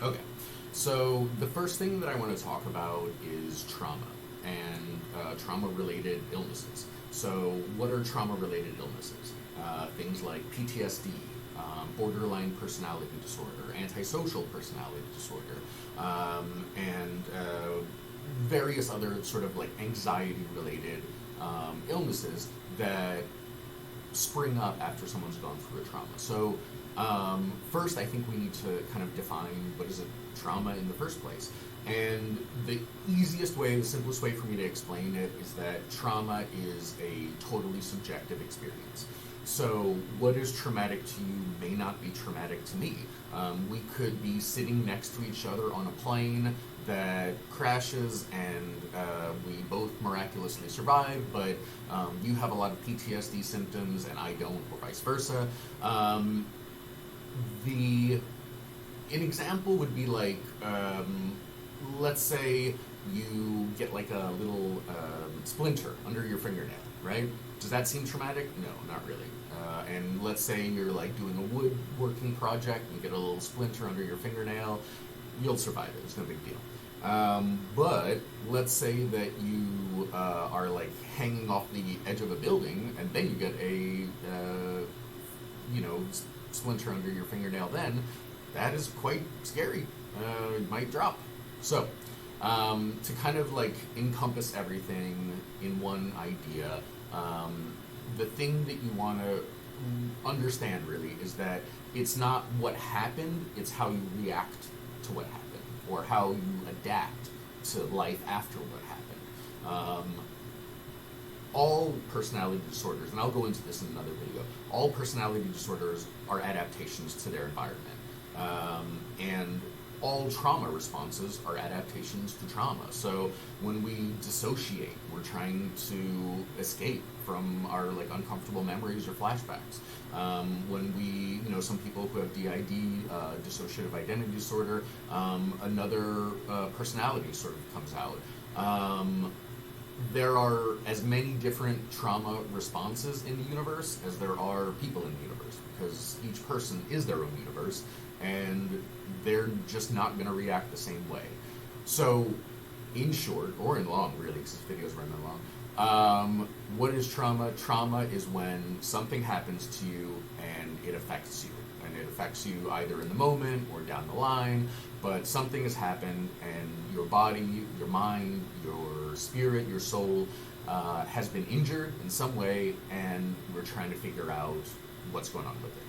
Okay, so the first thing that I want to talk about is trauma and trauma-related illnesses. So, what are trauma-related illnesses? Things like PTSD, borderline personality disorder, antisocial personality disorder, and various other sort of like anxiety-related illnesses that spring up after someone's gone through a trauma. So, first, I think we need to kind of define what is a trauma in the first place. And the easiest way, the simplest way for me to explain it is that trauma is a totally subjective experience. So, what is traumatic to you may not be traumatic to me. We could be sitting next to each other on a plane that crashes and we both miraculously survive, but you have a lot of PTSD symptoms and I don't, or vice versa. The An example would be like, let's say you get like a little splinter under your fingernail, right? Does that seem traumatic? No, not really. And let's say you're like doing a woodworking project, and you get a little splinter under your fingernail, you'll survive it. It's no big deal. But let's say that you are like hanging off the edge of a building, and then you get a splinter under your fingernail. Then that is quite scary. It might drop. So to kind of like encompass everything in one idea, the thing that you want to understand really is that it's not what happened, it's how you react to what happened, or how you adapt to life after what happened. All personality disorders, and I'll go into this in another video, all personality disorders are adaptations to their environment. And all trauma responses are adaptations to trauma. So when we dissociate, we're trying to escape from our like uncomfortable memories or flashbacks. When we, some people who have DID, dissociative identity disorder, another personality sort of comes out. There are as many different trauma responses in the universe as there are people in the universe, because each person is their own universe, and they're just not going to react the same way. So, in short, or in long, really, because this video is running long, what is trauma? Trauma is when something happens to you and it affects you. And it affects you either in the moment or down the line, but something has happened and your body, your mind, your spirit, your soul has been injured in some way, and we're trying to figure out what's going on with it.